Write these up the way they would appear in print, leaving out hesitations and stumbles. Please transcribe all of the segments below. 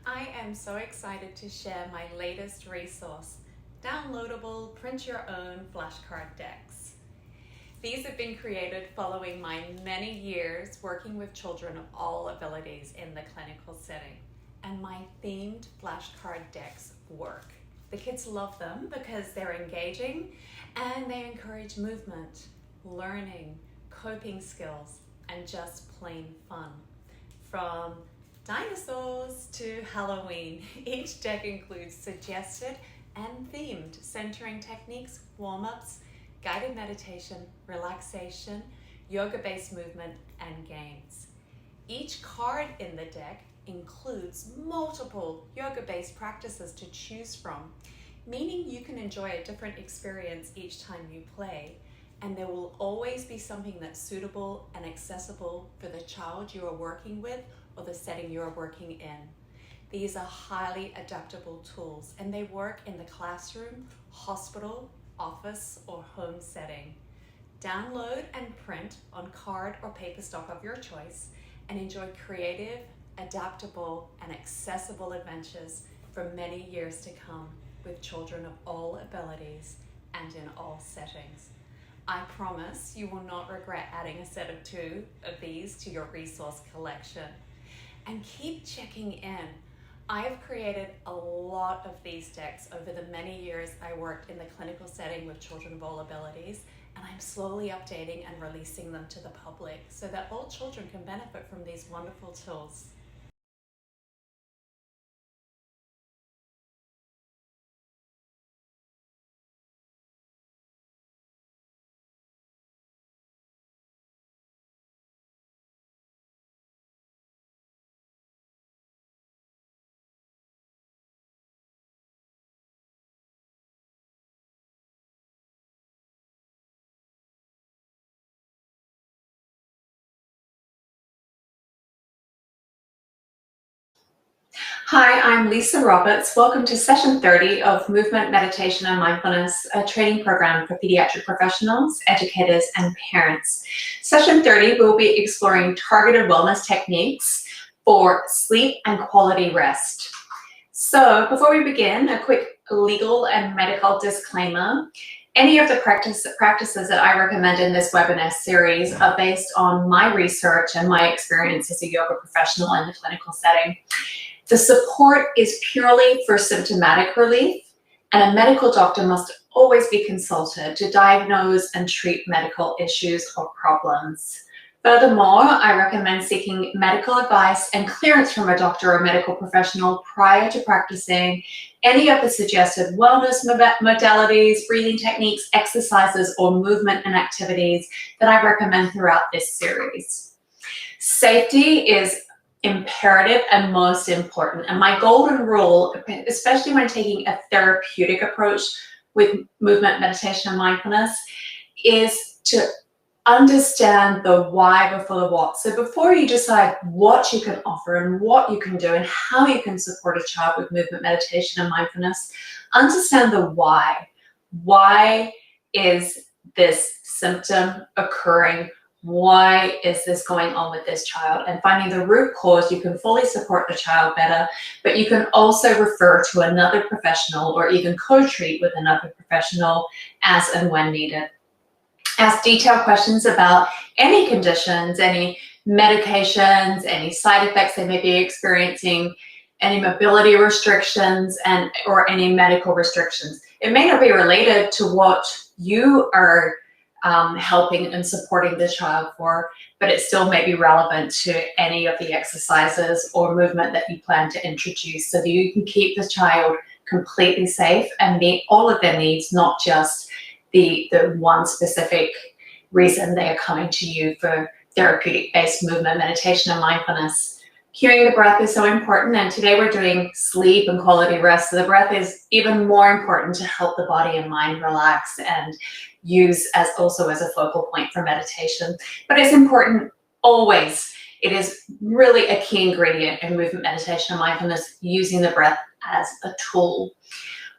I am so excited to share my latest resource, downloadable print your own flashcard decks. These have been created following my many years working with children of all abilities in the clinical setting, and my themed flashcard decks work. The kids love them because they're engaging and they encourage movement, learning, coping skills, and just plain fun. From dinosaurs to Halloween, each deck includes suggested and themed centering techniques, warm-ups, guided meditation, relaxation, yoga-based movement, and games. Each card in the deck includes multiple yoga-based practices to choose from, meaning you can enjoy a different experience each time you play, and there will always be something that's suitable and accessible for the child you are working with or the setting you are working in. These are highly adaptable tools, and they work in the classroom, hospital, office, or home setting. Download and print on card or paper stock of your choice and enjoy creative, adaptable, and accessible adventures for many years to come with children of all abilities and in all settings. I promise you will not regret adding a set of 2 of these to your resource collection. And keep checking in. I have created a lot of these decks over the many years I worked in the clinical setting with children of all abilities, and I'm slowly updating and releasing them to the public so that all children can benefit from these wonderful tools. Hi, I'm Lisa Roberts. Welcome to session 30 of Movement, Meditation and Mindfulness, a training program for pediatric professionals, educators, and parents. Session 30, we'll be exploring targeted wellness techniques for sleep and quality rest. So before we begin, a quick legal and medical disclaimer. Any of the practices that I recommend in this webinar series are based on my research and my experience as a yoga professional in the clinical setting. The support is purely for symptomatic relief, and a medical doctor must always be consulted to diagnose and treat medical issues or problems. Furthermore, I recommend seeking medical advice and clearance from a doctor or medical professional prior to practicing any of the suggested wellness modalities, breathing techniques, exercises, or movement and activities that I recommend throughout this series. Safety is imperative and most important. And my golden rule, especially when taking a therapeutic approach with movement, meditation, and mindfulness, is to understand the why before the what. So before you decide what you can offer and what you can do and how you can support a child with movement, meditation, and mindfulness, understand the why. Why is this symptom occurring? Why is this going on with this child? And finding the root cause, you can fully support the child better, but you can also refer to another professional or even co-treat with another professional as and when needed. Ask detailed questions about any conditions, any medications, any side effects they may be experiencing, any mobility restrictions, or any medical restrictions. It may not be related to what you are helping and supporting the child for, but it still may be relevant to any of the exercises or movement that you plan to introduce so that you can keep the child completely safe and meet all of their needs, not just the one specific reason they are coming to you for therapeutic-based movement, meditation, and mindfulness. Cueing the breath is so important, and today we're doing sleep and quality rest. So the breath is even more important to help the body and mind relax and use also as a focal point for meditation. But it's important always. It is really a key ingredient in movement, meditation, and mindfulness, using the breath as a tool.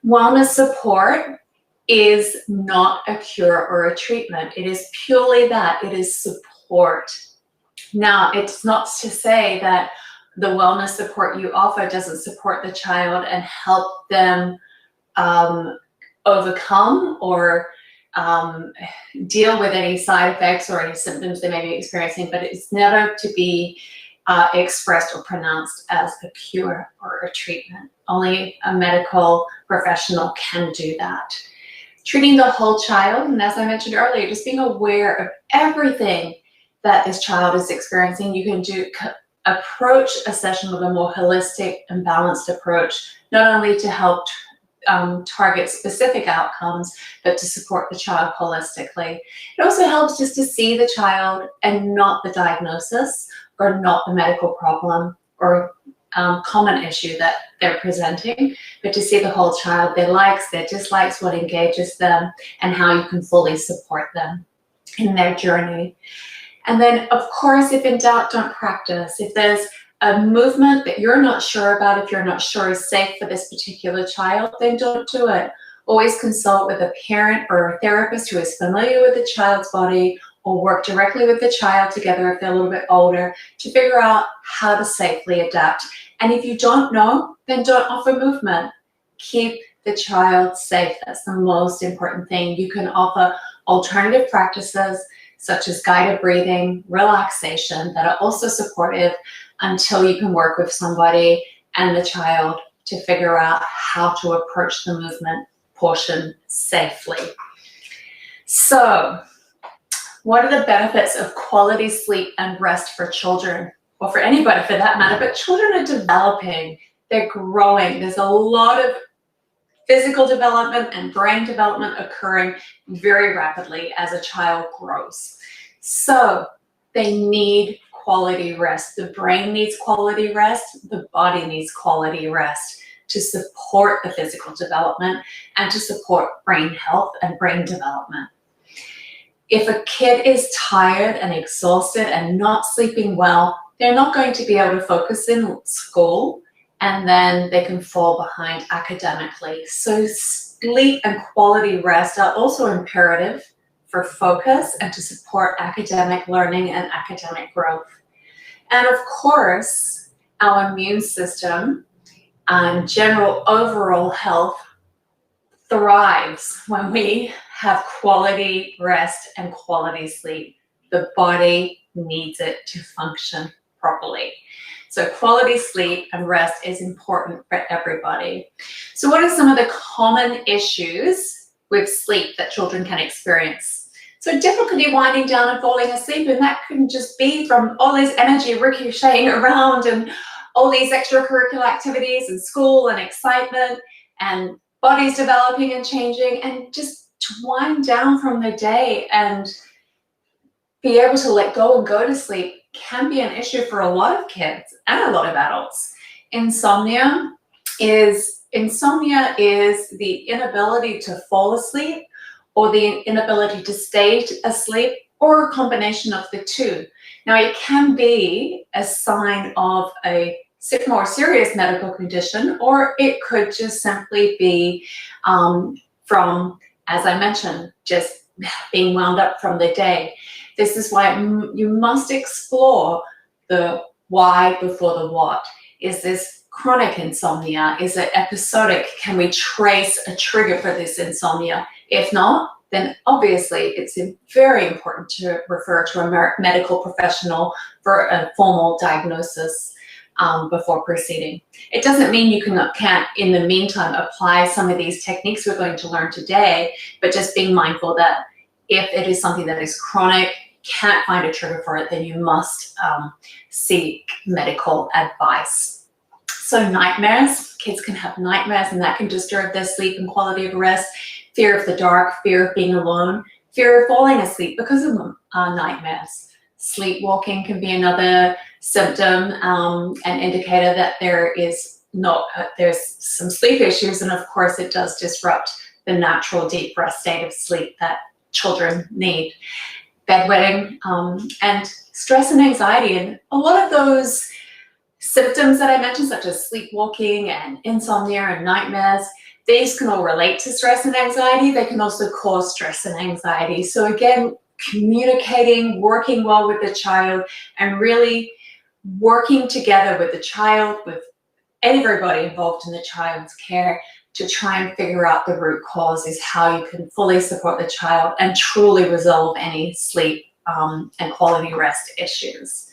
Wellness support is not a cure or a treatment. It is purely that. It is support. Now, it's not to say that the wellness support you offer doesn't support the child and help them overcome or deal with any side effects or any symptoms they may be experiencing, but it's never to be expressed or pronounced as a cure or a treatment. Only a medical professional can do that. Treating the whole child, and as I mentioned earlier, just being aware of everything that this child is experiencing. You can approach a session with a more holistic and balanced approach, not only to help target specific outcomes, but to support the child holistically. It also helps just to see the child and not the diagnosis or not the medical problem or common issue that they're presenting, but to see the whole child, their likes, their dislikes, what engages them, and how you can fully support them in their journey. And then, of course, if in doubt, don't practice. If there's a movement that you're not sure about, if you're not sure is safe for this particular child, then don't do it. Always consult with a parent or a therapist who is familiar with the child's body, or work directly with the child together if they're a little bit older to figure out how to safely adapt. And if you don't know, then don't offer movement. Keep the child safe. That's the most important thing. You can offer alternative practices such as guided breathing, relaxation, that are also supportive until you can work with somebody and the child to figure out how to approach the movement portion safely. So, what are the benefits of quality sleep and rest for children, or for anybody for that matter? But children are developing, they're growing. There's a lot of physical development and brain development occurring very rapidly as a child grows. So they need quality rest. The brain needs quality rest. The body needs quality rest to support the physical development and to support brain health and brain development. If a kid is tired and exhausted and not sleeping well, they're not going to be able to focus in school, and then they can fall behind academically. So sleep and quality rest are also imperative for focus and to support academic learning and academic growth. And of course, our immune system and general overall health thrives when we have quality rest and quality sleep. The body needs it to function properly. So quality sleep and rest is important for everybody. So what are some of the common issues with sleep that children can experience? So difficulty winding down and falling asleep, and that can just be from all this energy ricocheting around and all these extracurricular activities and school and excitement and bodies developing and changing, and just to wind down from the day and be able to let go and go to sleep can be an issue for a lot of kids and a lot of adults. Insomnia is the inability to fall asleep or the inability to stay asleep, or a combination of the two. Now, it can be a sign of a more serious medical condition, or it could just simply be from, as I mentioned, just being wound up from the day. This is why you must explore the why before the what. Is this chronic insomnia? Is it episodic? Can we trace a trigger for this insomnia? If not, then obviously it's very important to refer to a medical professional for a formal diagnosis before proceeding. It doesn't mean you can't, in the meantime, apply some of these techniques we're going to learn today, but just being mindful that if it is something that is chronic, can't find a trigger for it, then you must seek medical advice. So nightmares, kids can have nightmares, and that can disturb their sleep and quality of rest. Fear of the dark, fear of being alone, fear of falling asleep because of nightmares. Sleepwalking can be another symptom and indicator that there's some sleep issues, and of course it does disrupt the natural deep rest state of sleep that children need. Bedwetting and stress and anxiety, and a lot of those symptoms that I mentioned, such as sleepwalking and insomnia and nightmares, these can all relate to stress and anxiety. They can also cause stress and anxiety. So again, communicating, working well with the child, and really working together with the child, with everybody involved in the child's care, to try and figure out the root cause is how you can fully support the child and truly resolve any sleep and quality rest issues.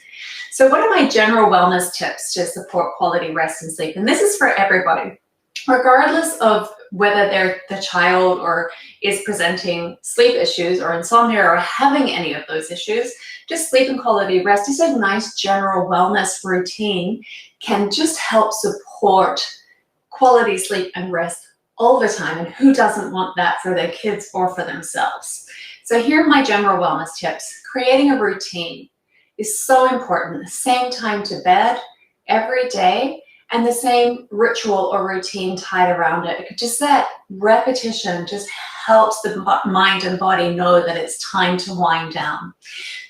So what are my general wellness tips to support quality rest and sleep? And this is for everybody, regardless of whether the child or is presenting sleep issues or insomnia or having any of those issues. Just sleep and quality rest is a nice general wellness routine, can just help support quality sleep and rest all the time. And who doesn't want that for their kids or for themselves? So here are my general wellness tips. Creating a routine is so important. The same time to bed every day and the same ritual or routine tied around it. Just that repetition just helps the mind and body know that it's time to wind down.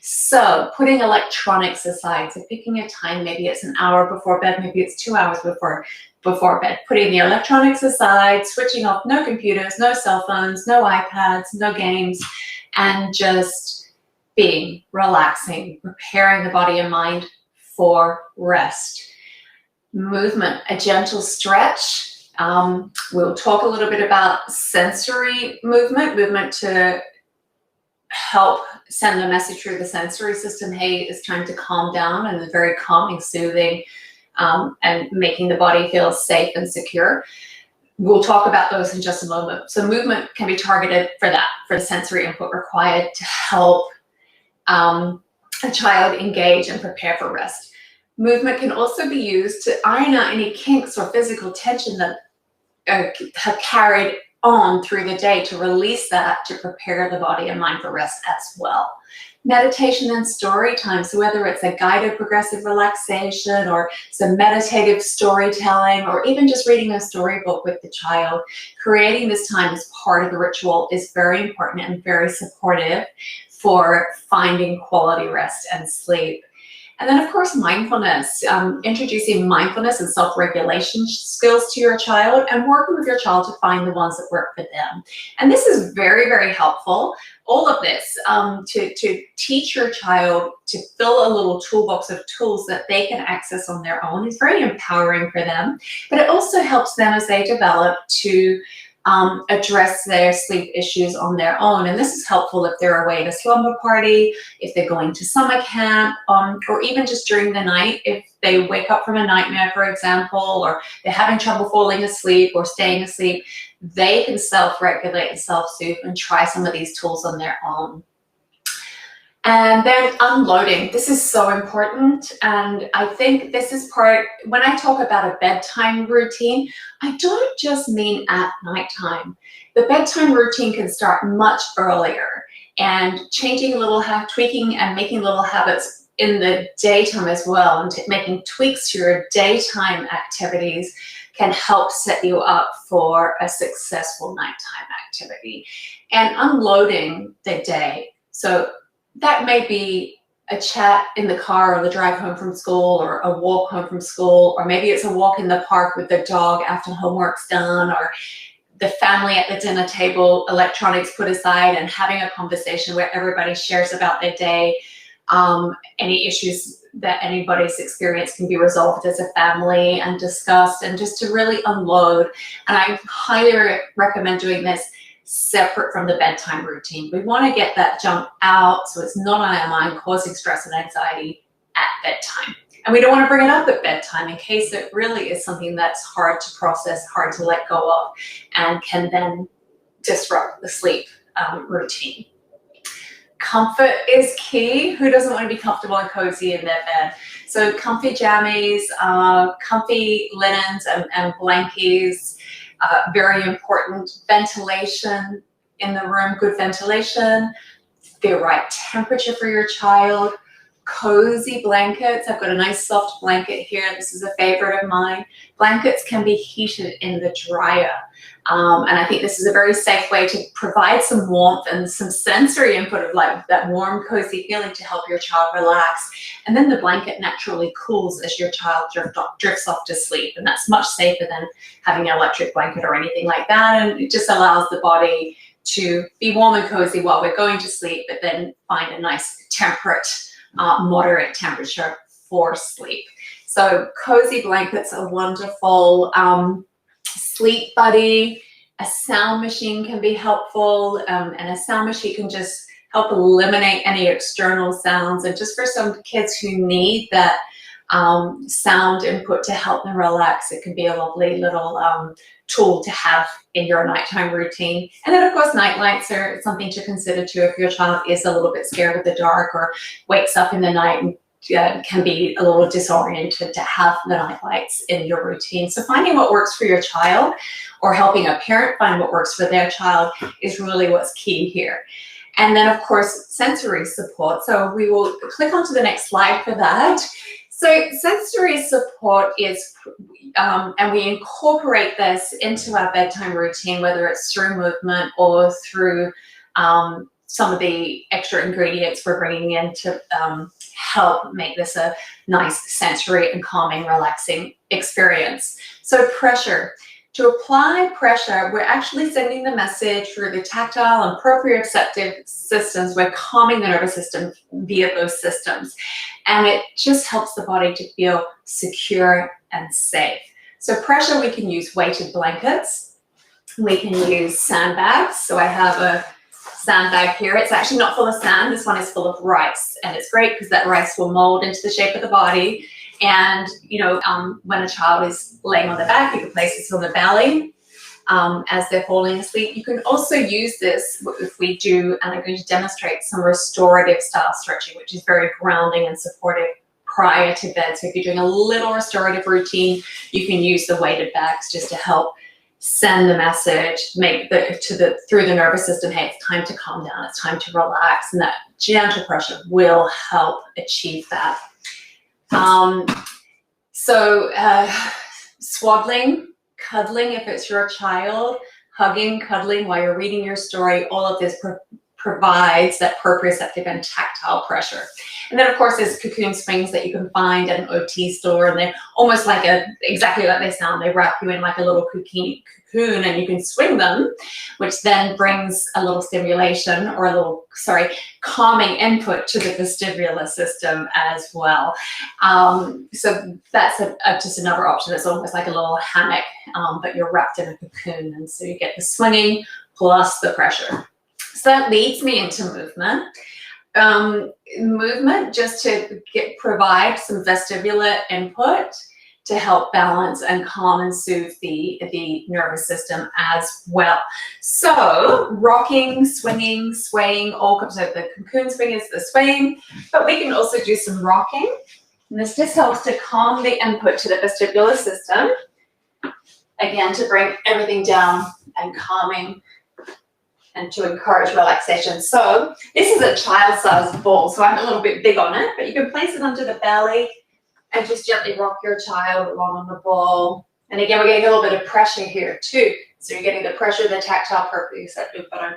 So putting electronics aside, so picking a time, maybe it's an hour before bed, maybe it's 2 hours before bed, putting the electronics aside, switching off, no computers, no cell phones, no iPads, no games, and just being relaxing, preparing the body and mind for rest. Movement, a gentle stretch. We'll talk a little bit about sensory movement to help send a message through the sensory system. Hey, it's time to calm down, and it's very calming, soothing, and making the body feel safe and secure. We'll talk about those in just a moment. So movement can be targeted for that, for the sensory input required to help a child engage and prepare for rest. Movement can also be used to iron out any kinks or physical tension that have carried on through the day, to release that, to prepare the body and mind for rest as well. Meditation and story time. So whether it's a guided progressive relaxation or some meditative storytelling, or even just reading a storybook with the child, creating this time as part of the ritual is very important and very supportive for finding quality rest and sleep. And then, of course, mindfulness, introducing mindfulness and self-regulation skills to your child and working with your child to find the ones that work for them. And this is very, very helpful. All of this to teach your child to fill a little toolbox of tools that they can access on their own is very empowering for them. But it also helps them as they develop to address their sleep issues on their own. And this is helpful if they're away at a slumber party, if they're going to summer camp, or even just during the night, if they wake up from a nightmare, for example, or they're having trouble falling asleep or staying asleep, they can self-regulate and self-soothe and try some of these tools on their own. And then unloading. This is so important. And I think this is part, when I talk about a bedtime routine, I don't just mean at nighttime. The bedtime routine can start much earlier, and changing a little, tweaking and making little habits in the daytime as well, and making tweaks to your daytime activities can help set you up for a successful nighttime activity. And unloading the day. So that may be a chat in the car or the drive home from school, or a walk home from school, or maybe it's a walk in the park with the dog after homework's done, or the family at the dinner table, electronics put aside, and having a conversation where everybody shares about their day. Any issues that anybody's experienced can be resolved as a family and discussed, and just to really unload. And I highly recommend doing this separate from the bedtime routine. We want to get that junk out so it's not on our mind, causing stress and anxiety at bedtime. And we don't want to bring it up at bedtime in case it really is something that's hard to process, hard to let go of, and can then disrupt the sleep routine. Comfort is key. Who doesn't want to be comfortable and cozy in their bed? So comfy jammies, comfy linens and blankets, very important. Ventilation in the room, good ventilation, the right temperature for your child, cozy blankets. I've got a nice soft blanket here. This is a favorite of mine. Blankets can be heated in the dryer. And I think this is a very safe way to provide some warmth and some sensory input of like that warm, cozy feeling to help your child relax. And then the blanket naturally cools as your child drifts off to sleep. And that's much safer than having an electric blanket or anything like that. And it just allows the body to be warm and cozy while we're going to sleep, but then find a nice temperate, moderate temperature before sleep. So cozy blankets are wonderful. Sleep buddy, a sound machine can be helpful, and a sound machine can just help eliminate any external sounds. And just for some kids who need that sound input to help them relax, it can be a lovely little tool to have in your nighttime routine. And then of course night lights are something to consider too if your child is a little bit scared of the dark or wakes up in the night and can be a little disoriented, to have the night lights in your routine. So finding what works for your child, or helping a parent find what works for their child, is really what's key here. And then of course sensory support. So we will click onto the next slide for that. So sensory support is, and we incorporate this into our bedtime routine, whether it's through movement or through some of the extra ingredients we're bringing in to help make this a nice sensory and calming, relaxing experience. So pressure. To apply pressure, we're actually sending the message through the tactile and proprioceptive systems. We're calming the nervous system via those systems. And it just helps the body to feel secure and safe. So pressure, we can use weighted blankets. We can use sandbags. So I have a sandbag here. It's actually not full of sand. This one is full of rice. And it's great because that rice will mold into the shape of the body. And, when a child is laying on their back, you can place this on the belly as they're falling asleep. You can also use this if we do, and I'm going to demonstrate some restorative style stretching, which is very grounding and supportive prior to bed. So if you're doing a little restorative routine, you can use the weighted bags just to help send the message, through the nervous system, hey, it's time to calm down, it's time to relax, and that gentle pressure will help achieve that. Swaddling, cuddling if it's your child, hugging, cuddling while you're reading your story, all of this provides that proprioceptive and tactile pressure. And then of course there's cocoon swings that you can find at an OT store, and they're almost like exactly like they sound. They wrap you in like a little cocoon and you can swing them, which then brings a little stimulation or calming input to the vestibular system as well. So that's just another option. It's almost like a little hammock, but you're wrapped in a cocoon, and so you get the swinging plus the pressure. So that leads me into movement. Movement just to provide some vestibular input to help balance and calm and soothe the nervous system as well. So rocking, swinging, swaying, all comes out. The cocoon swing is the swaying, but we can also do some rocking. And this just helps to calm the input to the vestibular system. Again, to bring everything down and calming, and to encourage relaxation. So this is a child-sized ball, so I'm a little bit big on it, but you can place it under the belly and just gently rock your child along on the ball. And again, we're getting a little bit of pressure here too. So you're getting the pressure of the tactile proprioceptive, but I'm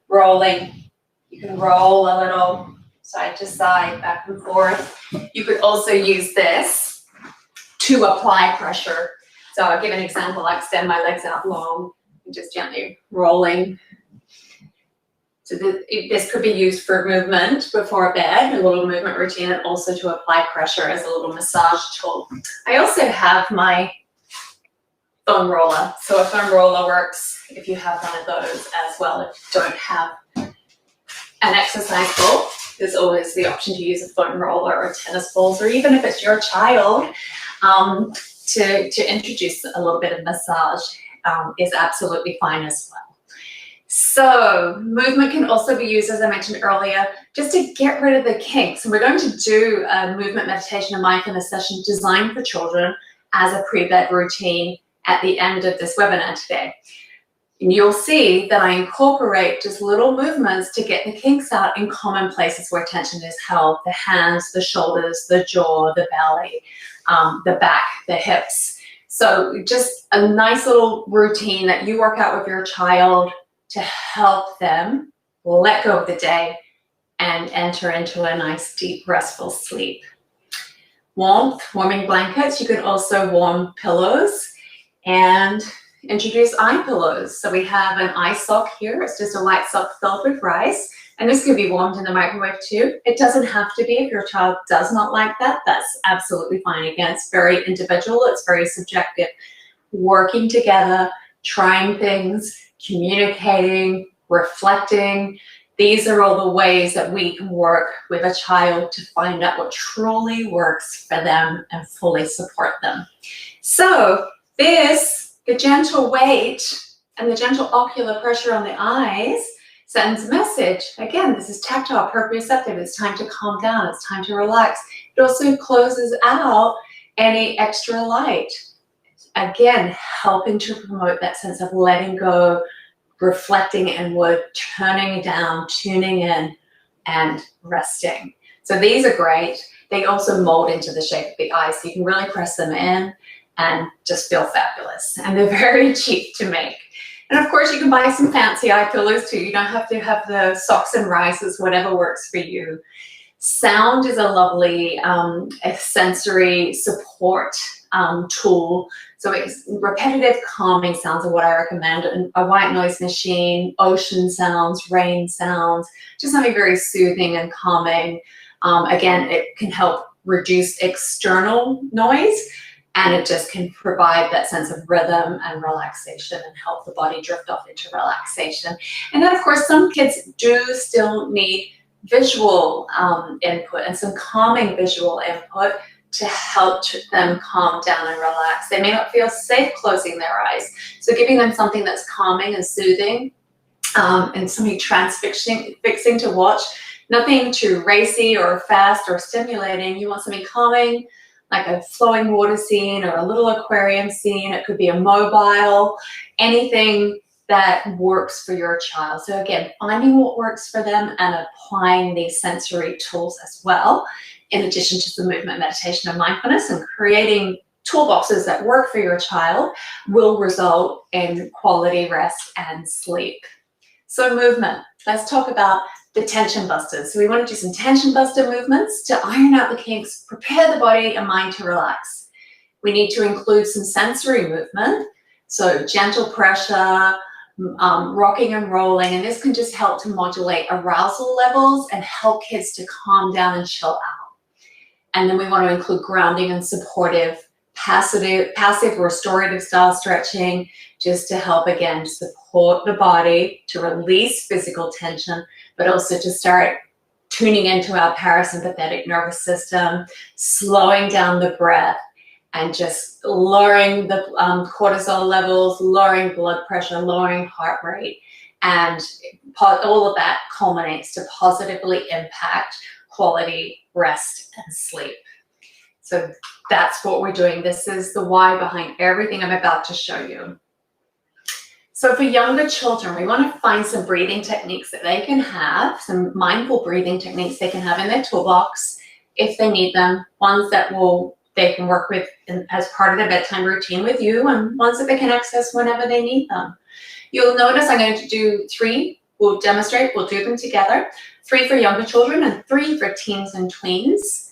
rolling. You can roll a little side to side, back and forth. You could also use this to apply pressure. So I'll give an example. I extend my legs out long and just gently rolling. So this could be used for movement before bed, a little movement routine, and also to apply pressure as a little massage tool. I also have my foam roller. So a foam roller works if you have one of those as well. If you don't have an exercise ball, there's always the option to use a foam roller or tennis balls, or even if it's your child, to introduce a little bit of massage is absolutely fine as well. So movement can also be used, as I mentioned earlier, just to get rid of the kinks. And we're going to do a movement meditation and mindfulness session designed for children as a pre-bed routine at the end of this webinar today. And you'll see that I incorporate just little movements to get the kinks out in common places where tension is held: the hands, the shoulders, the jaw, the belly, the back, the hips. So just a nice little routine that you work out with your child to help them let go of the day and enter into a nice, deep, restful sleep. Warming blankets. You can also warm pillows and introduce eye pillows. So we have an eye sock here. It's just a white sock filled with rice. And this could be warmed in the microwave too. It doesn't have to be. If your child does not like that, that's absolutely fine. Again, it's very individual, it's very subjective. Working together, trying things, communicating, reflecting. These are all the ways that we can work with a child to find out what truly works for them and fully support them. So the gentle weight and the gentle ocular pressure on the eyes sends a message. Again, this is tactile, proprioceptive. It's time to calm down. It's time to relax. It also closes out any extra light. Again, helping to promote that sense of letting go, reflecting inward, turning down, tuning in, and resting. So these are great. They also mold into the shape of the eye, so you can really press them in and just feel fabulous. And they're very cheap to make. And of course, you can buy some fancy eye pillows too. You don't have to have the socks and rises, whatever works for you. Sound is a lovely a sensory support tool. So it's repetitive calming sounds are what I recommend. And a white noise machine, ocean sounds, rain sounds, just something very soothing and calming. Again, it can help reduce external noise, and it just can provide that sense of rhythm and relaxation and help the body drift off into relaxation. And then of course, some kids do still need visual input and some calming visual input to help them calm down and relax. They may not feel safe closing their eyes. So giving them something that's calming and soothing and something transfixing to watch. Nothing too racy or fast or stimulating. You want something calming, like a flowing water scene or a little aquarium scene. It could be a mobile, anything that works for your child. So again, finding what works for them and applying these sensory tools as well, in addition to the movement, meditation, and mindfulness, and creating toolboxes that work for your child will result in quality rest and sleep. So movement, let's talk about the tension busters. So we want to do some tension buster movements to iron out the kinks, prepare the body and mind to relax. We need to include some sensory movement, so gentle pressure, rocking and rolling, and this can just help to modulate arousal levels and help kids to calm down and chill out. And then we want to include grounding and supportive, passive restorative style stretching, just to help, again, support the body to release physical tension, but also to start tuning into our parasympathetic nervous system, slowing down the breath, and just lowering the cortisol levels, lowering blood pressure, lowering heart rate. And all of that culminates to positively impact quality rest and sleep. So that's what we're doing. This is the why behind everything I'm about to show you. So for younger children, we want to find some breathing techniques that they can have, some mindful breathing techniques they can have in their toolbox if they need them, ones that they can work with as part of their bedtime routine with you, and ones that they can access whenever they need them. You'll notice I'm going to do 3. We'll demonstrate, we'll do them together. 3 for younger children and 3 for teens and tweens.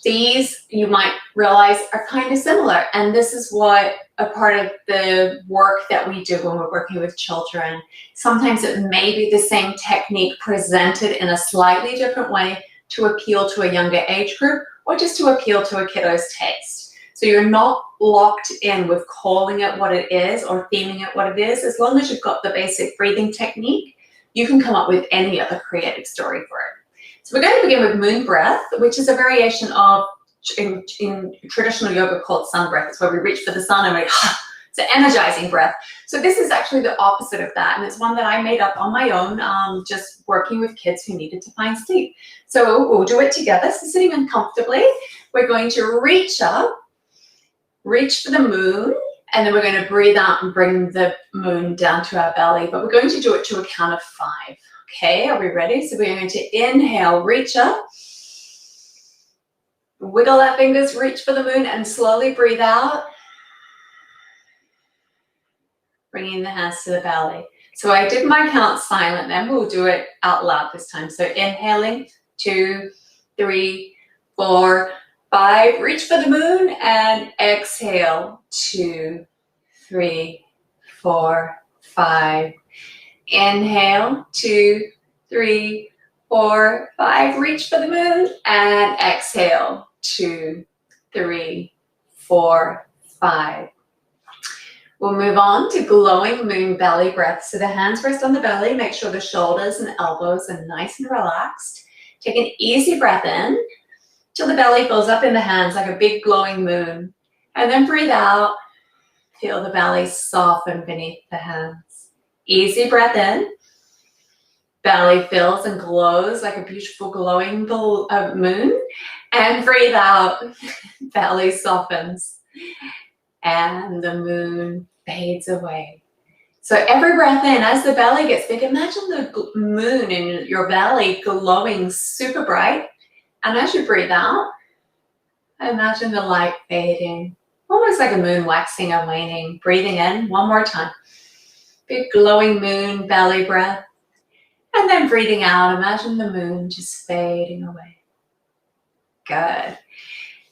These, you might realize, are kind of similar, and this is what a part of the work that we do when we're working with children. Sometimes it may be the same technique presented in a slightly different way to appeal to a younger age group, or just to appeal to a kiddo's taste. So you're not locked in with calling it what it is or theming it what it is. As long as you've got the basic breathing technique, you can come up with any other creative story for it. So we're going to begin with moon breath, which is a variation of, in traditional yoga, called sun breath. It's where we reach for the sun and we, it's an energizing breath. So this is actually the opposite of that, and it's one that I made up on my own, just working with kids who needed to find sleep. So we'll do it together. So sitting uncomfortably, we're going to reach up, reach for the moon, and then we're going to breathe out and bring the moon down to our belly, but we're going to do it to a count of 5. Okay, are we ready? So we're going to inhale, reach up, wiggle our fingers, reach for the moon, and slowly breathe out, bringing the hands to the belly. So I did my count silent, then we'll do it out loud this time. So inhaling, 2, 3, 4, 5, reach for the moon, and exhale, 2, 3, 4, 5. Inhale, 2, 3, 4, 5, reach for the moon, and exhale, 2, 3, 4, 5. We'll move on to glowing moon belly breath. So the hands rest on the belly, make sure the shoulders and elbows are nice and relaxed. Take an easy breath in till the belly fills up in the hands like a big glowing moon. And then breathe out, feel the belly soften beneath the hands. Easy breath in, belly fills and glows like a beautiful glowing moon. And breathe out, belly softens. And the moon fades away. So every breath in, as the belly gets big, imagine the moon in your belly glowing super bright. And as you breathe out, imagine the light fading, almost like a moon waxing and waning. Breathing in, one more time. Big glowing moon belly breath. And then breathing out, imagine the moon just fading away. Good.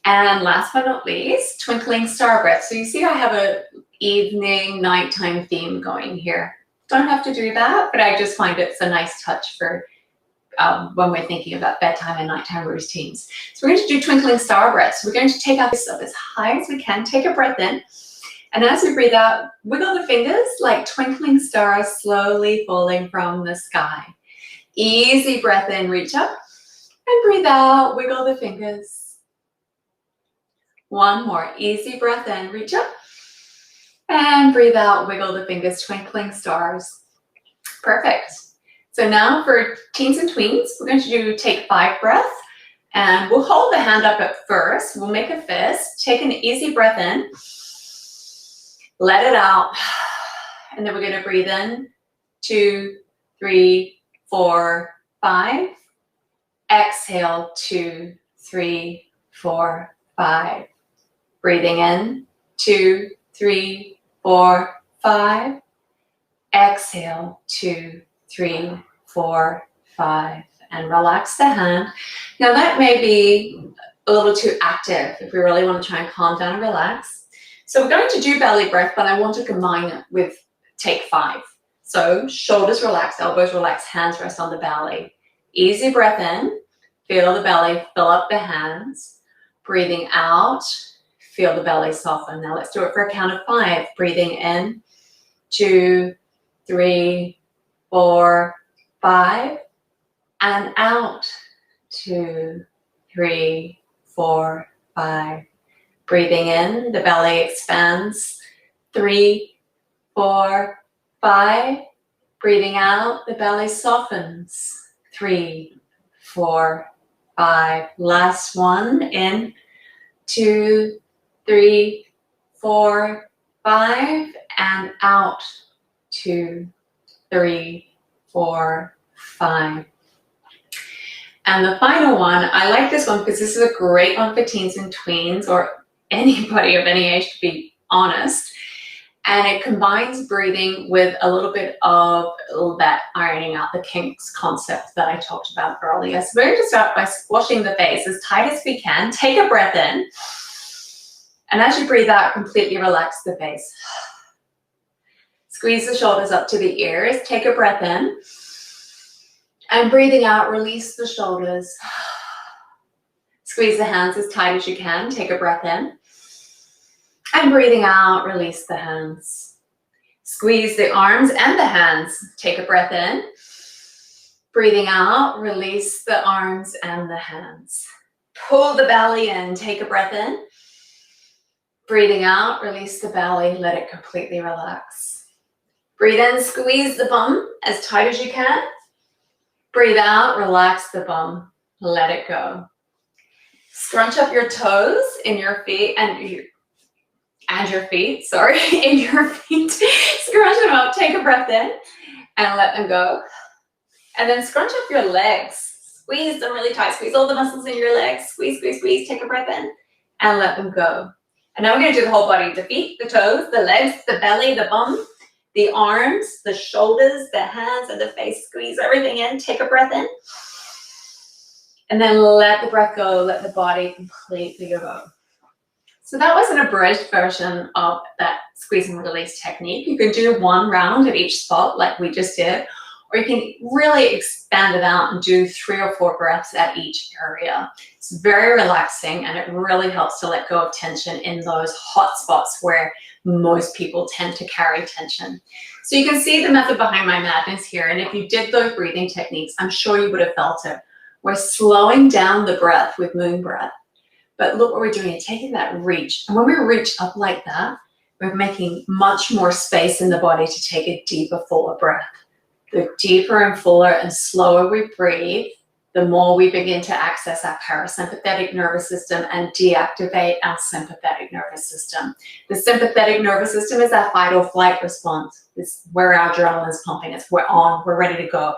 And last but not least, twinkling star breath. So you see I have a evening, nighttime theme going here. Don't have to do that, but I just find it's a nice touch for when we're thinking about bedtime and nighttime routines. So we're going to do twinkling star breath. So we're going to take our face up as high as we can. Take a breath in. And as we breathe out, wiggle the fingers like twinkling stars slowly falling from the sky. Easy breath in, reach up. And breathe out, wiggle the fingers. One more, easy breath in, reach up. And breathe out, wiggle the fingers, twinkling stars. Perfect. So now for teens and tweens, we're going to take 5 breaths. And we'll hold the hand up at first. We'll make a fist. Take an easy breath in. Let it out. And then we're going to breathe in. 2, 3, 4, 5. Exhale, 2, 3, 4, 5. Breathing in, 2, 3, 4, 5. Exhale, 2, 3, 4, 5. And relax the hand. Now that may be a little too active if we really want to try and calm down and relax. So we're going to do belly breath, but I want to combine it with take 5. So shoulders relax, elbows relax, hands rest on the belly. Easy breath in, feel the belly fill up the hands. Breathing out, feel the belly soften. Now let's do it for a count of 5. Breathing in, 2, 3, 4, 5. And out, 2, 3, 4, 5. Breathing in, the belly expands, 3, 4, 5. Breathing out, the belly softens, 3, 4, 5. Last one, in, 2, 3, 4, 5. And out, 2, 3, 4, 5. And the final one, I like this one because this is a great one for teens and tweens or anybody of any age, to be honest. And it combines breathing with a little bit of that ironing out the kinks concept that I talked about earlier. So we're going to start by squashing the face as tight as we can. Take a breath in. And as you breathe out, completely relax the face. Squeeze the shoulders up to the ears. Take a breath in. And breathing out, release the shoulders. Squeeze the hands as tight as you can. Take a breath in. And breathing out, release the hands. Squeeze the arms and the hands. Take a breath in. Breathing out, release the arms and the hands. Pull the belly in. Take a breath in. Breathing out, release the belly. Let it completely relax. Breathe in, squeeze the bum as tight as you can. Breathe out, relax the bum, let it go. Scrunch up your toes in your feet and your feet, sorry, in your feet. Scrunch them up, take a breath in and let them go. And then scrunch up your legs. Squeeze them really tight, squeeze all the muscles in your legs. Squeeze, squeeze, squeeze, take a breath in and let them go. And now we're going to do the whole body, the feet, the toes, the legs, the belly, the bum, the arms, the shoulders, the hands, and the face. Squeeze everything in. Take a breath in. And then let the breath go. Let the body completely go. So that was an abridged version of that squeeze and release technique. You can do 1 round at each spot like we just did. or you can really expand it out and do 3 or 4 breaths at each area. It's very relaxing, and it really helps to let go of tension in those hot spots where most people tend to carry tension. So you can see the method behind my madness here, and if you did those breathing techniques, I'm sure you would have felt it. We're slowing down the breath with moon breath. But look what we're doing, taking that reach. And when we reach up like that, we're making much more space in the body to take a deeper, fuller breath. The deeper and fuller and slower we breathe, the more we begin to access our parasympathetic nervous system and deactivate our sympathetic nervous system. The sympathetic nervous system is our fight or flight response. It's where our adrenaline is pumping. We're on, we're ready to go.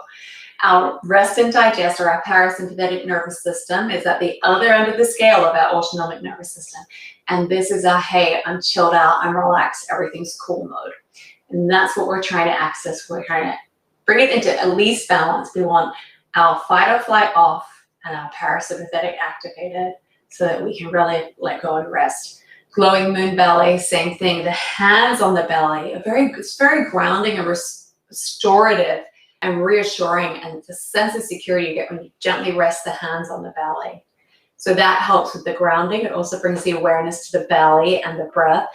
Our rest and digest, or our parasympathetic nervous system, is at the other end of the scale of our autonomic nervous system. And this is our, hey, I'm chilled out, I'm relaxed, everything's cool mode. And that's what we're trying to access. We're trying to bring it into at least balance. We want our fight or flight off and our parasympathetic activated so that we can really let go and rest. Glowing moon belly, same thing. The hands on the belly, it's very grounding and restorative and reassuring, and the sense of security you get when you gently rest the hands on the belly. So that helps with the grounding. It also brings the awareness to the belly and the breath,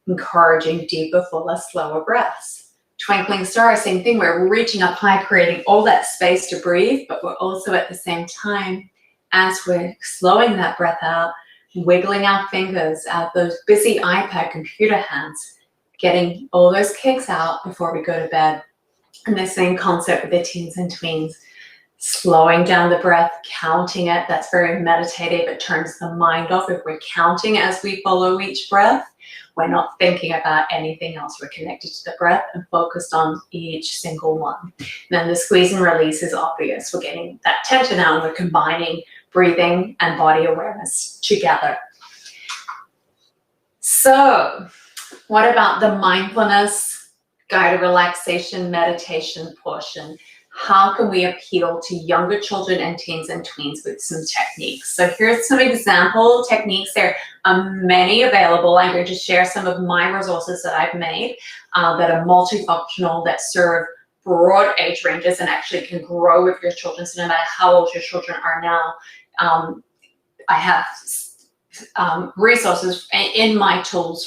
encouraging deeper, fuller, slower breaths. Twinkling star, same thing. We're reaching up high, creating all that space to breathe, but we're also at the same time, as we're slowing that breath out, wiggling our fingers out those busy iPad computer hands, getting all those kicks out before we go to bed. And the same concept with the teens and tweens. Slowing down the breath, counting it. That's very meditative. It turns the mind off. If we're counting as we follow each breath, we're not thinking about anything else. We're connected to the breath and focused on each single one. And then the squeeze and release is obvious. We're getting that tension out, and we're combining breathing and body awareness together. So, what about the mindfulness, guided relaxation, meditation portion? How can we appeal to younger children and teens and tweens with some techniques? So here's some example techniques. There are many available. I'm going to share some of my resources that I've made that are multifunctional, that serve broad age ranges and actually can grow with your children. So no matter how old your children are now, I have resources in my tools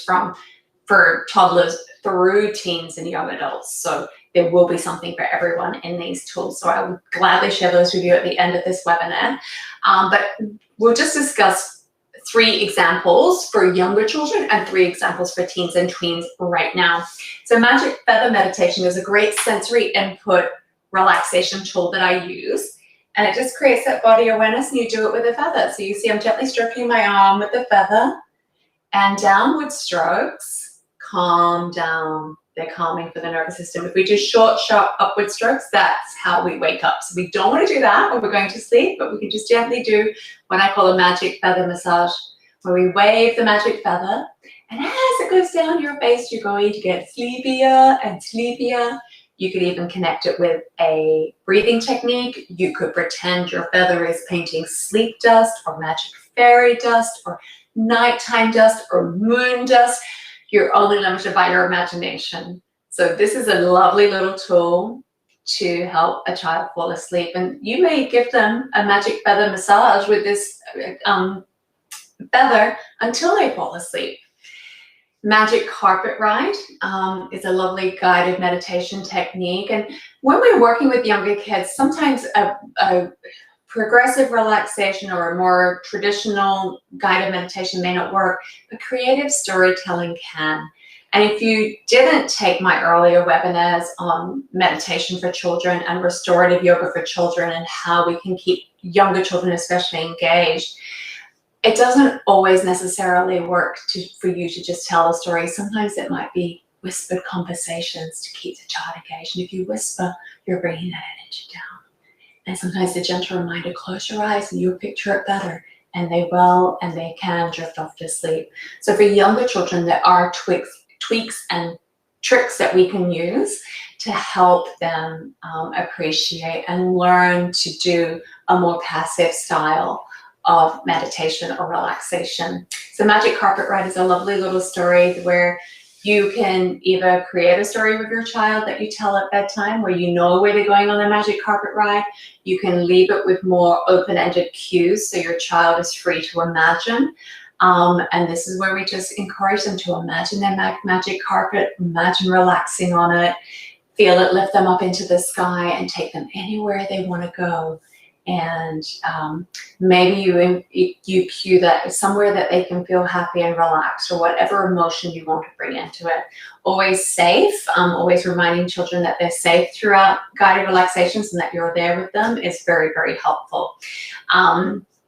for toddlers through teens and young adults. So there will be something for everyone in these tools. So I would gladly share those with you at the end of this webinar. But we'll just discuss 3 examples for younger children and 3 examples for teens and tweens right now. So Magic Feather Meditation is a great sensory input relaxation tool that I use. And it just creates that body awareness, and you do it with a feather. So you see I'm gently stroking my arm with the feather, and downward strokes calm down. They're calming for the nervous system. If we do short, sharp upward strokes, that's how we wake up. So we don't want to do that when we're going to sleep, but we can just gently do what I call a magic feather massage, where we wave the magic feather, and as it goes down your face, you're going to get sleepier and sleepier. You could even connect it with a breathing technique. You could pretend your feather is painting sleep dust or magic fairy dust or nighttime dust or moon dust. You're only limited by your imagination. So this is a lovely little tool to help a child fall asleep. And you may give them a magic feather massage with this feather until they fall asleep. Magic carpet ride is a lovely guided meditation technique. And when we're working with younger kids, sometimes a progressive relaxation or a more traditional guided meditation may not work, but creative storytelling can. And if you didn't take my earlier webinars on meditation for children and restorative yoga for children and how we can keep younger children especially engaged, it doesn't always necessarily work for you to just tell a story. Sometimes it might be whispered conversations to keep the child engaged. And if you whisper, you're bringing that energy down. And sometimes the gentle reminder, close your eyes and you'll picture it better. And they will, and they can drift off to sleep. So for younger children, there are tweaks and tricks that we can use to help them appreciate and learn to do a more passive style of meditation or relaxation. So Magic Carpet Ride is a lovely little story where You can either create a story with your child that you tell at bedtime where you know where they're going on the magic carpet ride. You can leave it with more open-ended cues so your child is free to imagine. And this is where we just encourage them to imagine their magic carpet, imagine relaxing on it, feel it lift them up into the sky and take them anywhere they want to go. And maybe you cue that somewhere that they can feel happy and relaxed, or whatever emotion you want to bring into it. Always safe, always reminding children that they're safe throughout guided relaxations and that you're there with them is very, very helpful.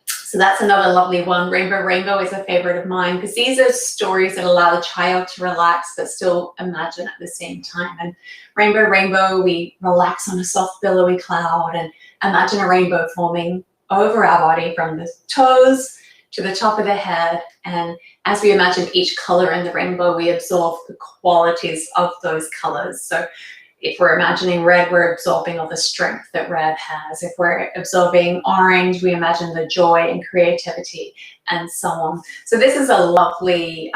So that's another lovely one. Rainbow Rainbow is a favorite of mine because these are stories that allow the child to relax but still imagine at the same time. And Rainbow Rainbow, we relax on a soft billowy cloud and imagine a rainbow forming over our body from the toes to the top of the head. And as we imagine each color in the rainbow, we absorb the qualities of those colors. So if we're imagining red, we're absorbing all the strength that red has. If we're absorbing orange, we imagine the joy and creativity and so on. So this is a lovely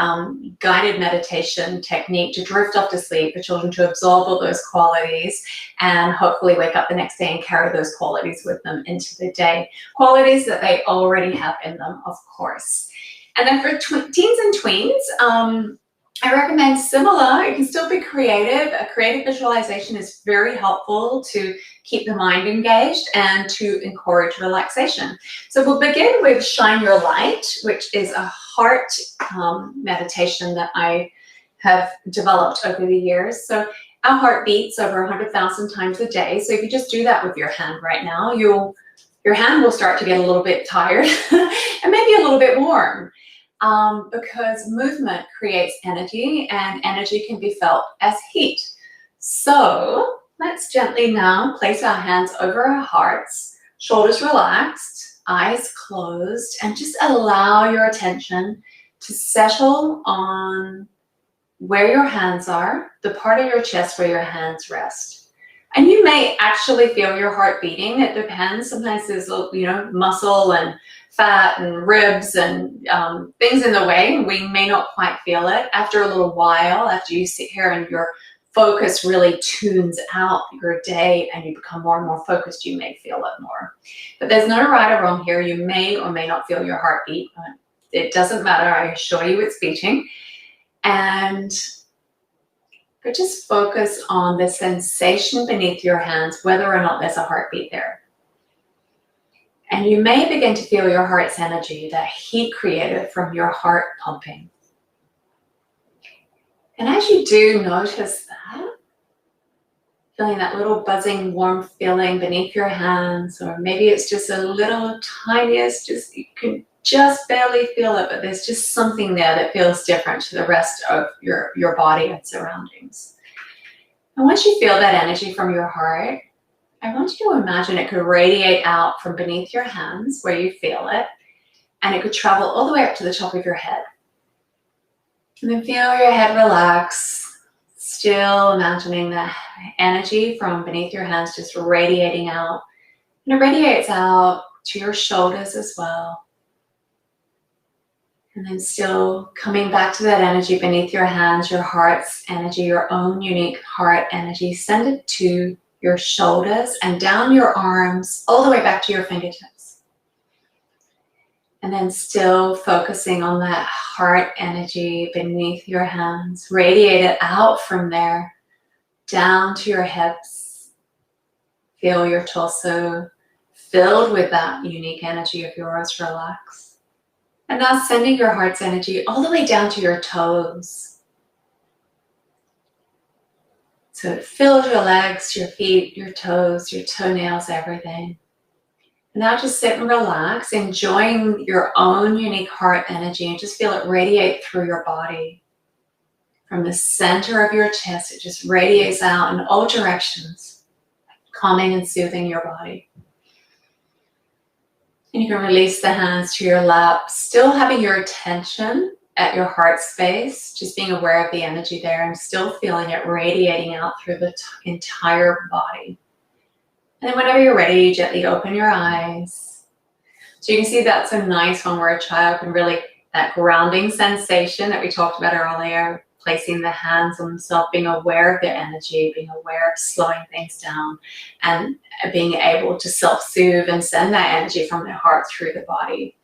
guided meditation technique to drift off to sleep for children to absorb all those qualities and hopefully wake up the next day and carry those qualities with them into the day. Qualities that they already have in them, of course. And then for teens and tweens, I recommend similar. It can still be creative. A creative visualization is very helpful to keep the mind engaged and to encourage relaxation. So we'll begin with Shine Your Light, which is a heart meditation that I have developed over the years. So our heart beats over 100,000 times a day. So if you just do that with your hand right now, your hand will start to get a little bit tired and maybe a little bit warm. Because movement creates energy and energy can be felt as heat. So let's gently now place our hands over our hearts, shoulders relaxed, eyes closed, and just allow your attention to settle on where your hands are, the part of your chest where your hands rest. And you may actually feel your heart beating. It depends. Sometimes there's, muscle and fat and ribs and things in the way. We may not quite feel it. After a little while, after you sit here and your focus really tunes out your day and you become more and more focused, you may feel it more. But there's no right or wrong here. You may or may not feel your heartbeat. It doesn't matter. I assure you it's beating. But just focus on the sensation beneath your hands, whether or not there's a heartbeat there. And you may begin to feel your heart's energy, that heat created from your heart pumping. And as you do notice that, feeling that little buzzing, warm feeling beneath your hands, or maybe it's just a little tiniest, you can just barely feel it, but there's just something there that feels different to the rest of your body and surroundings. And once you feel that energy from your heart, I want you to imagine it could radiate out from beneath your hands where you feel it, and it could travel all the way up to the top of your head. And then feel your head relax, still imagining the energy from beneath your hands just radiating out. And it radiates out to your shoulders as well. And then still coming back to that energy beneath your hands, your heart's energy, your own unique heart energy, send it to your shoulders and down your arms, all the way back to your fingertips. And then still focusing on that heart energy beneath your hands, radiate it out from there, down to your hips. Feel your torso filled with that unique energy of yours, relax. And now sending your heart's energy all the way down to your toes. So it fills your legs, your feet, your toes, your toenails, everything. And now just sit and relax, enjoying your own unique heart energy, and just feel it radiate through your body. From the center of your chest, it just radiates out in all directions, calming and soothing your body. And you can release the hands to your lap, still having your attention at your heart space, just being aware of the energy there and still feeling it radiating out through the entire body. And then whenever you're ready, you gently open your eyes. So you can see that's a nice one where a child can really, that grounding sensation that we talked about earlier, placing their hands on themselves, being aware of their energy, being aware of slowing things down, and being able to self-soothe and send that energy from their heart through the body.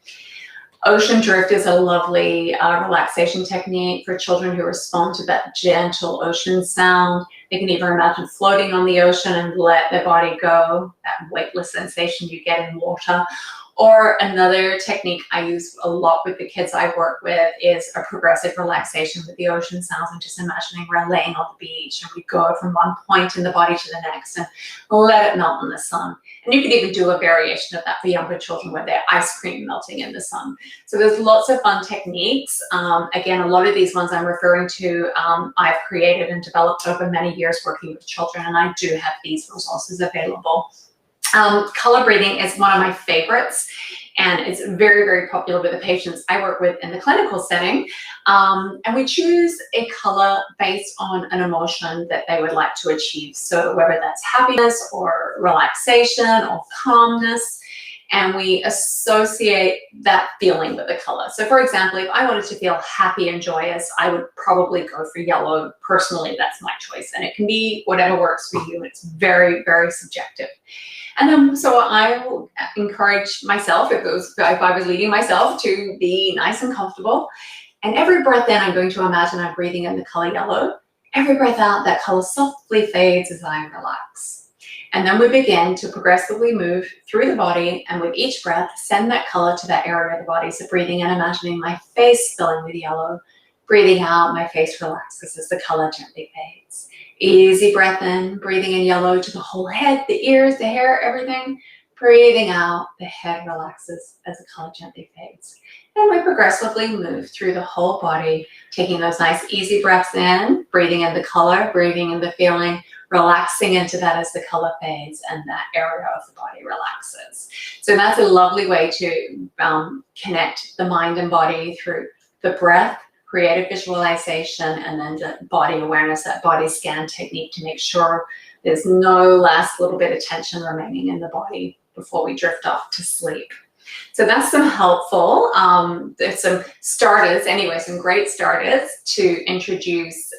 Ocean drift is a lovely relaxation technique for children who respond to that gentle ocean sound. They can either imagine floating on the ocean and let their body go, that weightless sensation you get in water. Or another technique I use a lot with the kids I work with is a progressive relaxation with the ocean sounds, and just imagining we're laying on the beach and we go from one point in the body to the next and let it melt in the sun. And you can even do a variation of that for younger children where they're ice cream melting in the sun. So there's lots of fun techniques. Again, a lot of these ones I'm referring to, I've created and developed over many years working with children, and I do have these resources available. Color breathing is one of my favorites, and it's very, very popular with the patients I work with in the clinical setting. And we choose a color based on an emotion that they would like to achieve. So whether that's happiness or relaxation or calmness, and we associate that feeling with the color. So for example, if I wanted to feel happy and joyous, I would probably go for yellow. Personally, that's my choice. And it can be whatever works for you. It's very, very subjective. And then, so I will encourage myself, if I was leading myself, to be nice and comfortable. And every breath in, I'm going to imagine I'm breathing in the color yellow. Every breath out, that color softly fades as I relax. And then we begin to progressively move through the body, and with each breath, send that color to that area of the body. So breathing in, imagining my face filling with yellow. Breathing out, my face relaxes as the color gently fades. Easy breath in, breathing in yellow to the whole head, the ears, the hair, everything. Breathing out, the head relaxes as the color gently fades. And we progressively move through the whole body, taking those nice easy breaths in, breathing in the color, breathing in the feeling, relaxing into that as the color fades and that area of the body relaxes. So that's a lovely way to connect the mind and body through the breath, creative visualization, and then the body awareness, that body scan technique to make sure there's no last little bit of tension remaining in the body before we drift off to sleep. So that's some helpful, there's some starters, anyway, some great starters to introduce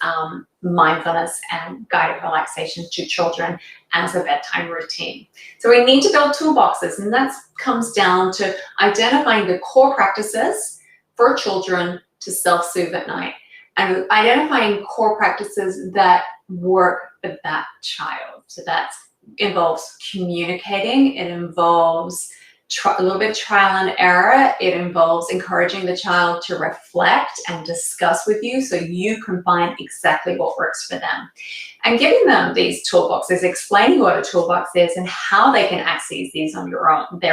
mindfulness and guided relaxation to children as a bedtime routine. So we need to build toolboxes, and that comes down to identifying the core practices for children to self-soothe at night, and identifying core practices that work for that child. So that involves communicating, it involves a little bit of trial and error, it involves encouraging the child to reflect and discuss with you so you can find exactly what works for them. And giving them these toolboxes, explaining what a toolbox is and how they can access these on their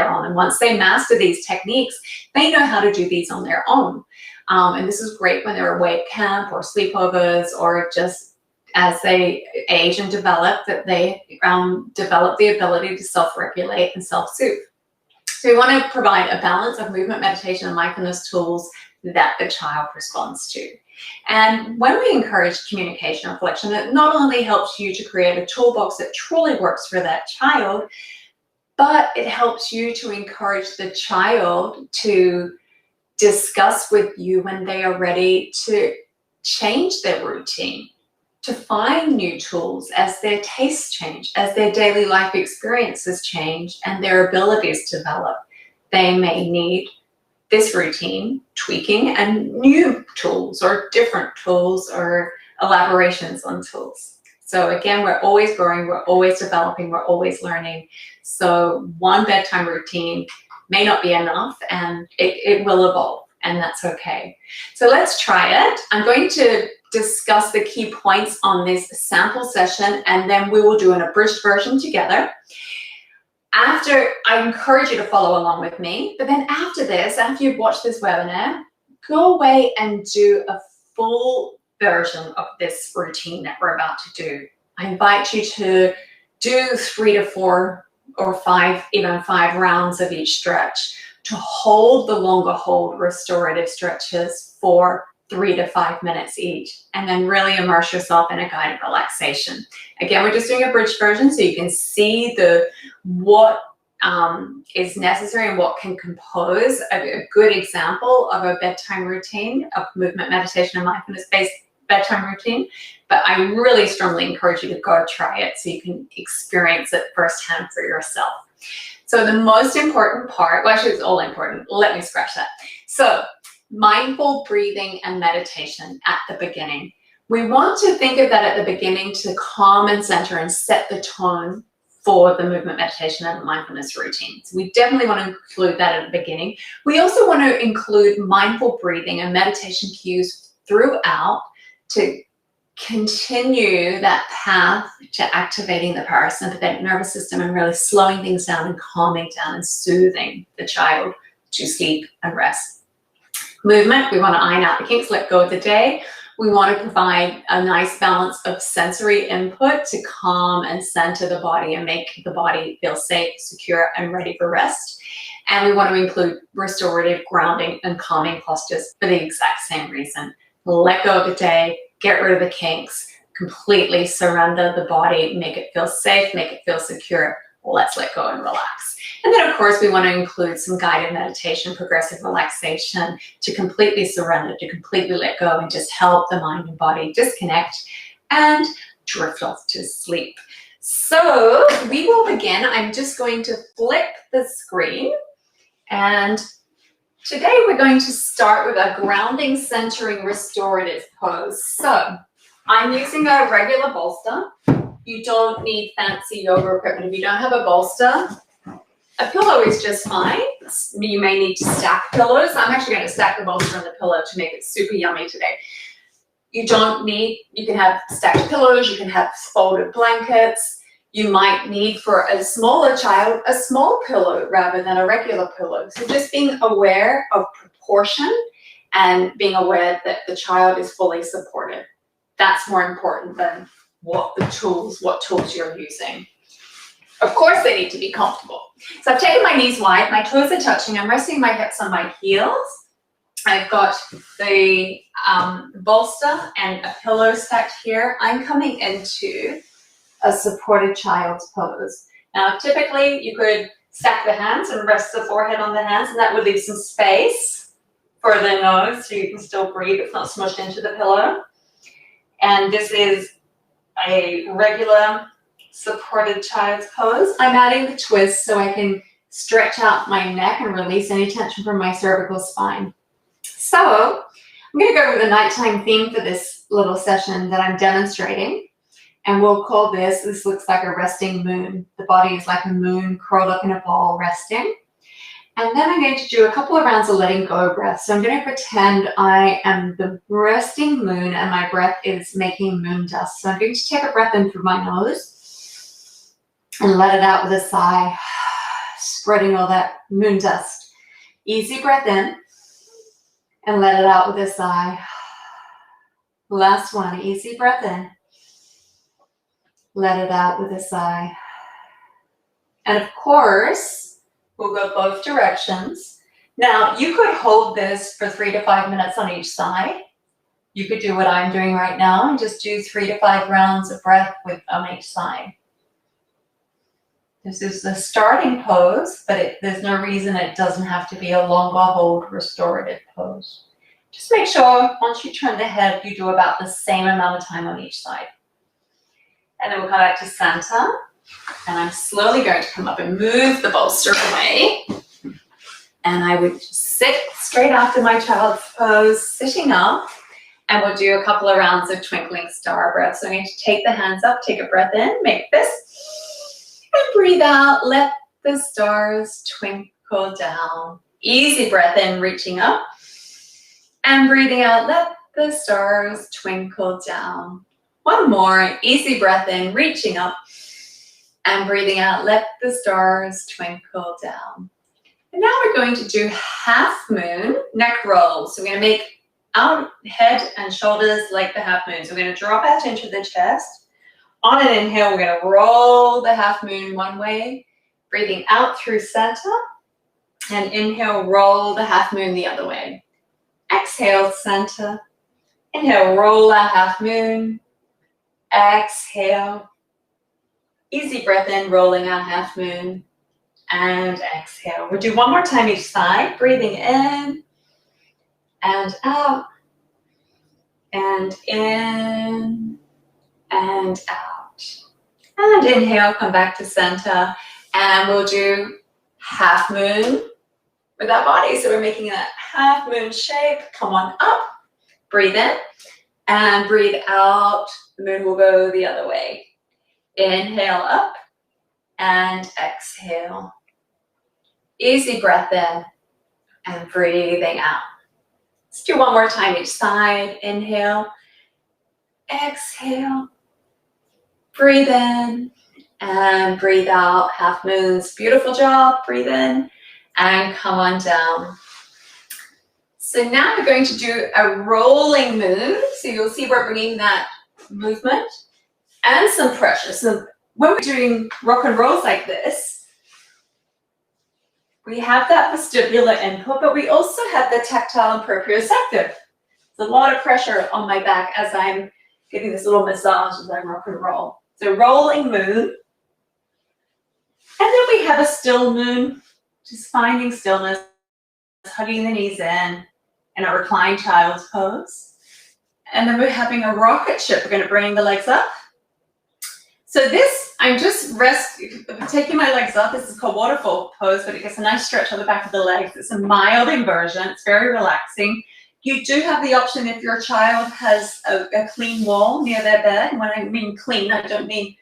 own. And once they master these techniques, they know how to do these on their own. And this is great when they're away at camp or sleepovers, or just as they age and develop, that they develop the ability to self-regulate and self-soothe. So we want to provide a balance of movement, meditation, and mindfulness tools that the child responds to. And when we encourage communication and reflection, it not only helps you to create a toolbox that truly works for that child, but it helps you to encourage the child to discuss with you when they are ready to change their routine, to find new tools as their tastes change, as their daily life experiences change and their abilities develop. They may need this routine tweaking and new tools or different tools or elaborations on tools. So again, we're always growing, we're always developing, we're always learning. So one bedtime routine may not be enough, and it will evolve, and that's okay. So let's try it. I'm going to discuss the key points on this sample session, and then we will do an abridged version together. After, I encourage you to follow along with me, but then after this, after you've watched this webinar, go away and do a full version of this routine that we're about to do. I invite you to do 3 to 4 or 5, even 5 rounds of each stretch, to hold the longer hold restorative stretches for 3 to 5 minutes each, and then really immerse yourself in a guided relaxation. Again, we're just doing a bridge version so you can see what is necessary and what can compose a good example of a bedtime routine of movement, meditation, and mindfulness based bedtime routine, but I really strongly encourage you to go try it so you can experience it firsthand for yourself. So the most important part, well, actually it's all important, let me scratch that. So mindful breathing and meditation at the beginning. We want to think of that at the beginning to calm and center and set the tone for the movement meditation and the mindfulness routine. So we definitely want to include that at the beginning. We also want to include mindful breathing and meditation cues throughout to continue that path to activating the parasympathetic nervous system and really slowing things down and calming down and soothing the child to sleep and rest. Movement, we want to iron out the kinks, let go of the day. We want to provide a nice balance of sensory input to calm and center the body and make the body feel safe, secure, and ready for rest. And we want to include restorative grounding and calming postures for the exact same reason. Let go of the day, get rid of the kinks, completely surrender the body, make it feel safe, make it feel secure. Let's let go and relax. And then, of course, we want to include some guided meditation, progressive relaxation to completely surrender, to completely let go and just help the mind and body disconnect and drift off to sleep. So we will begin. I'm just going to flip the screen. And today we're going to start with a grounding, centering, restorative pose. So I'm using a regular bolster. You don't need fancy yoga equipment. If you don't have a bolster, a pillow is just fine. You may need to stack pillows. I'm actually going to stack the bolster and the pillow to make it super yummy today. You don't need, you can have stacked pillows, you can have folded blankets. You might need for a smaller child, a small pillow rather than a regular pillow. So just being aware of proportion and being aware that the child is fully supported. That's more important than what tools you're using. Of course, they need to be comfortable. So I've taken my knees wide, my toes are touching, I'm resting my hips on my heels. I've got the bolster and a pillow stacked here. I'm coming into a supported child's pose. Now, typically you could stack the hands and rest the forehead on the hands, and that would leave some space for the nose so you can still breathe. It's not smushed into the pillow. And this is a regular supported child's pose. I'm adding the twist so I can stretch out my neck and release any tension from my cervical spine. So I'm going to go with a nighttime theme for this little session that I'm demonstrating. And we'll call this looks like a resting moon. The body is like a moon curled up in a ball resting. And then I'm going to do a couple of rounds of letting go breath. So I'm going to pretend I am the resting moon and my breath is making moon dust. So I'm going to take a breath in through my nose and let it out with a sigh, spreading all that moon dust. Easy breath in and let it out with a sigh. Last one, easy breath in. Let it out with a sigh. And of course, we'll go both directions. Now, you could hold this for 3 to 5 minutes on each side. You could do what I'm doing right now and just do 3 to 5 rounds of breath on each side. This is the starting pose, but there's no reason it doesn't have to be a longer hold restorative pose. Just make sure once you turn the head, you do about the same amount of time on each side. And then we'll come back to center. And I'm slowly going to come up and move the bolster away. And I would sit straight after my child's pose, sitting up. And we'll do a couple of rounds of twinkling star breath. So I'm going to take the hands up, take a breath in, make this. And breathe out, let the stars twinkle down. Easy breath in, reaching up. And breathing out, let the stars twinkle down. One more, easy breath in, reaching up. And breathing out, let the stars twinkle down. And now we're going to do half moon neck rolls. So we're going to make our head and shoulders like the half moon. So we're going to drop out into the chest. On an inhale, we're going to roll the half moon one way. Breathing out through center. And inhale, roll the half moon the other way. Exhale, center. Inhale, roll our half moon. Exhale. Easy breath in, rolling our half moon. And exhale. We'll do one more time each side. Breathing in and out. and in and out. And inhale, come back to center, and we'll do half moon with our body. So we're making that half moon shape. Come on up, breathe in, and breathe out. The moon will go the other way. Inhale up, and exhale. Easy breath in, and breathing out. Let's do one more time each side. Inhale, exhale, breathe in, and breathe out. Half moons, beautiful job. Breathe in, and come on down. So now we're going to do a rolling moon. So you'll see we're bringing that movement and some pressure. So when we're doing rock and rolls like this, we have that vestibular input, but we also have the tactile and proprioceptive. There's a lot of pressure on my back as I'm giving this little massage as I rock and roll. So rolling moon. And then we have a still moon, just finding stillness, hugging the knees in a reclined child's pose. And then we're having a rocket ship. We're going to bring the legs up. So this, I'm just taking my legs up. This is called waterfall pose, but it gets a nice stretch on the back of the legs. It's a mild inversion. It's very relaxing. You do have the option if your child has a clean wall near their bed. When I mean clean, I don't mean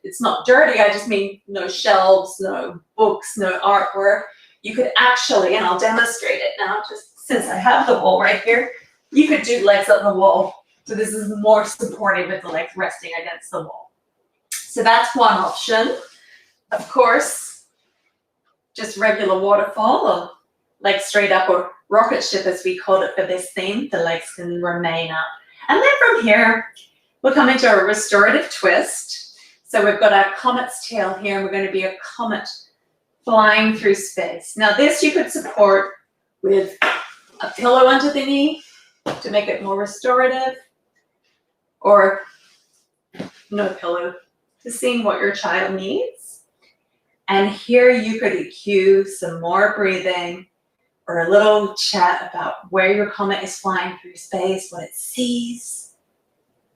it's not dirty. I just mean no shelves, no books, no artwork. You could actually, and I'll demonstrate it now, just since I have the wall right here, you could do legs on the wall. So this is more supportive with the legs resting against the wall. So that's one option. Of course, just regular waterfall or legs straight up, or rocket ship as we called it for this theme. The legs can remain up. And then from here, we'll come into a restorative twist. So we've got our comet's tail here, and we're going to be a comet flying through space. Now this you could support with a pillow under the knee to make it more restorative, or no pillow, just seeing what your child needs. And here you could cue some more breathing or a little chat about where your comet is flying through space, what it sees,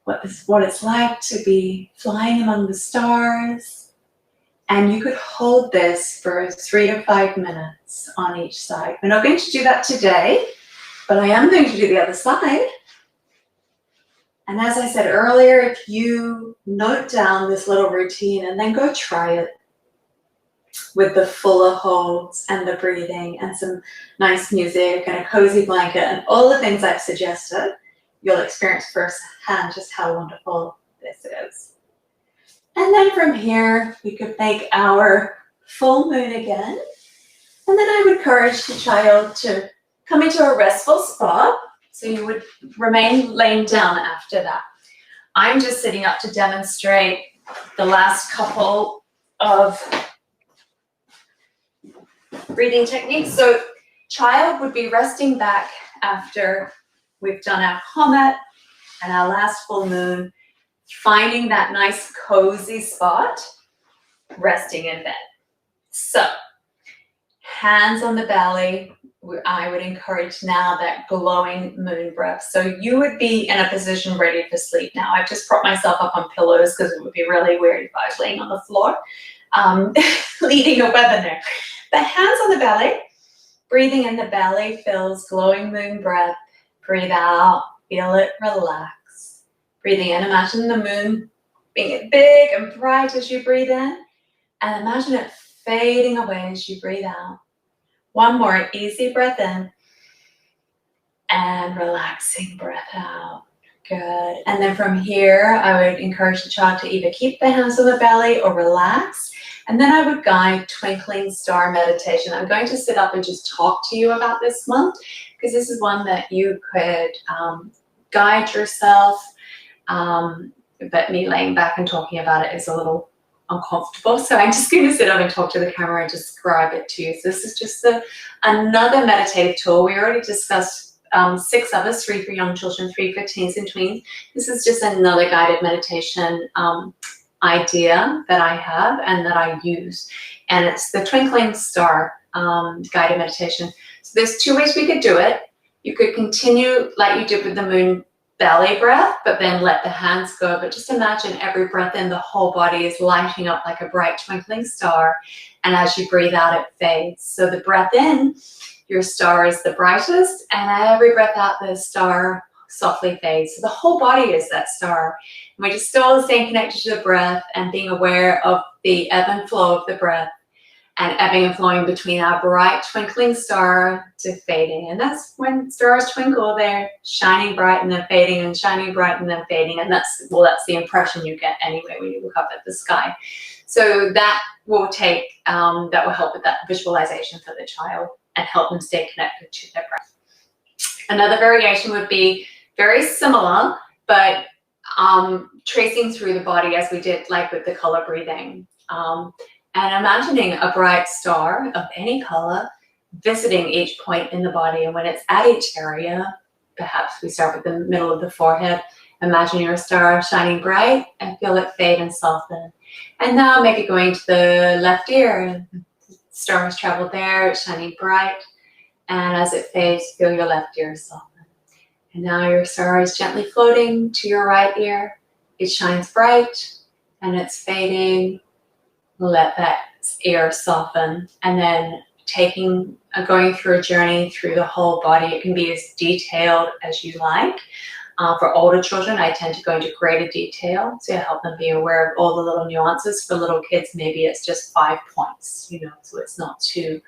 what it's like to be flying among the stars. And you could hold this for 3 to 5 minutes on each side. We're not going to do that today, but I am going to do the other side. And as I said earlier, if you note down this little routine and then go try it with the fuller holds and the breathing and some nice music and a cozy blanket and all the things I've suggested, you'll experience firsthand just how wonderful this is. And then from here, we could make our full moon again. And then I would encourage the child to come into a restful spot. So you would remain laying down after that. I'm just sitting up to demonstrate the last couple of breathing techniques. So child would be resting back after we've done our comet and our last full moon, finding that nice cozy spot, resting in bed. So hands on the belly. I would encourage now that glowing moon breath. So you would be in a position ready for sleep now. I've just propped myself up on pillows because it would be really weird if I was laying on the floor, leading a webinar. But hands on the belly, breathing in the belly fills glowing moon breath. Breathe out, feel it relax. Breathing in, imagine the moon being big and bright as you breathe in, and imagine it fading away as you breathe out. One more easy breath in and relaxing breath out. Good. And then from here, I would encourage the child to either keep their hands on the belly or relax. And then I would guide twinkling star meditation. I'm going to sit up and just talk to you about this one because this is one that you could guide yourself. But me laying back and talking about it is a little uncomfortable, so I'm just going to sit up and talk to the camera and describe it to you. So this is just another meditative tool. We already discussed 6 others, 3 for young children, 3 for teens and tweens. This is just another guided meditation idea that I have and that I use, and it's the twinkling star guided meditation. So there's 2 ways we could do it. You could continue like you did with the moon belly breath, but then let the hands go. But just imagine every breath in, the whole body is lighting up like a bright twinkling star. And as you breathe out, it fades. So the breath in, your star is the brightest, and every breath out, the star softly fades. So the whole body is that star. And we're just still staying connected to the breath and being aware of the ebb and flow of the breath, and ebbing and flowing between our bright twinkling star to fading. And that's when stars twinkle, they're shining bright and then fading, and shining bright and then fading. And that's the impression you get anyway when you look up at the sky. So that will that will help with that visualization for the child and help them stay connected to their breath. Another variation would be very similar, but tracing through the body as we did like with the color breathing. And imagining a bright star of any color visiting each point in the body. And when it's at each area, perhaps we start with the middle of the forehead. Imagine your star shining bright and feel it fade and soften. And now maybe going to the left ear. The star has traveled there, it's shining bright. And as it fades, feel your left ear soften. And now your star is gently floating to your right ear. It shines bright and it's fading. Let that ear soften, and then going through a journey through the whole body. It can be as detailed as you like. For older children, I tend to go into greater detail to help them be aware of all the little nuances. For little kids, maybe it's just 5 points, so it's not too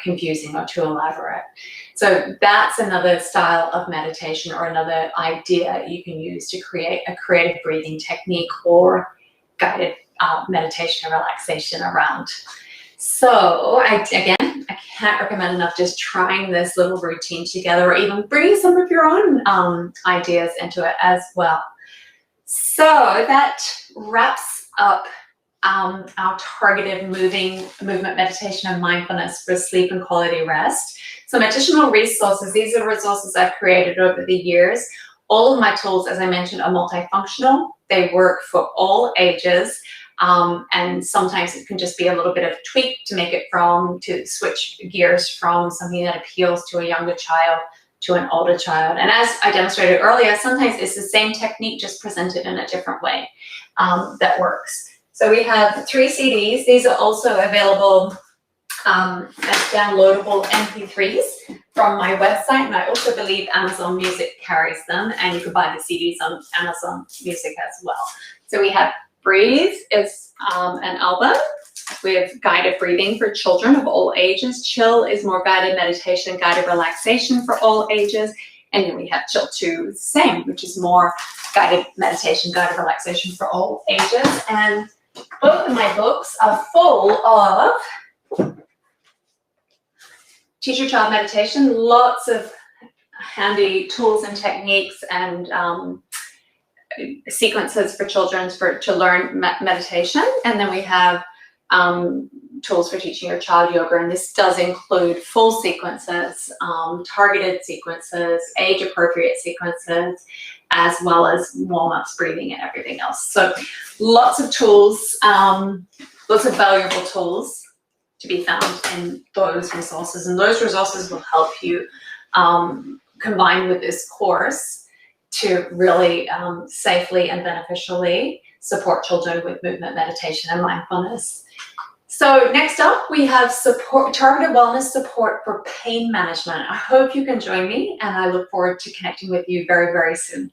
confusing or too elaborate. So that's another style of meditation, or another idea you can use to create a creative breathing technique or guided meditation and relaxation around. So I can't recommend enough just trying this little routine together, or even bringing some of your own ideas into it as well. So that wraps up our targeted movement meditation and mindfulness for sleep and quality rest. Some additional resources. These are resources I've created over the years. All of my tools, as I mentioned, are multifunctional. They work for all ages. And sometimes it can just be a little bit of a tweak to switch gears from something that appeals to a younger child to an older child. And as I demonstrated earlier, sometimes it's the same technique just presented in a different way that works. So we have 3 CDs. These are also available as downloadable MP3s from my website, and I also believe Amazon Music carries them, and you can buy the CDs on Amazon Music as well. So we have Breathe is an album with guided breathing for children of all ages. Chill is more guided meditation, guided relaxation for all ages. And then we have Chill 2, the same, which is more guided meditation, guided relaxation for all ages. And both of my books are full of teacher-child meditation, lots of handy tools and techniques and sequences for children to learn meditation. And then we have tools for teaching your child yoga, and this does include full sequences, targeted sequences, age-appropriate sequences, as well as warm-ups, breathing, and everything else. So lots of tools, lots of valuable tools to be found in those resources, and those resources will help you combine with this course to really safely and beneficially support children with movement meditation and mindfulness. So next up, we have targeted wellness support for pain management. I hope you can join me, and I look forward to connecting with you very, very soon.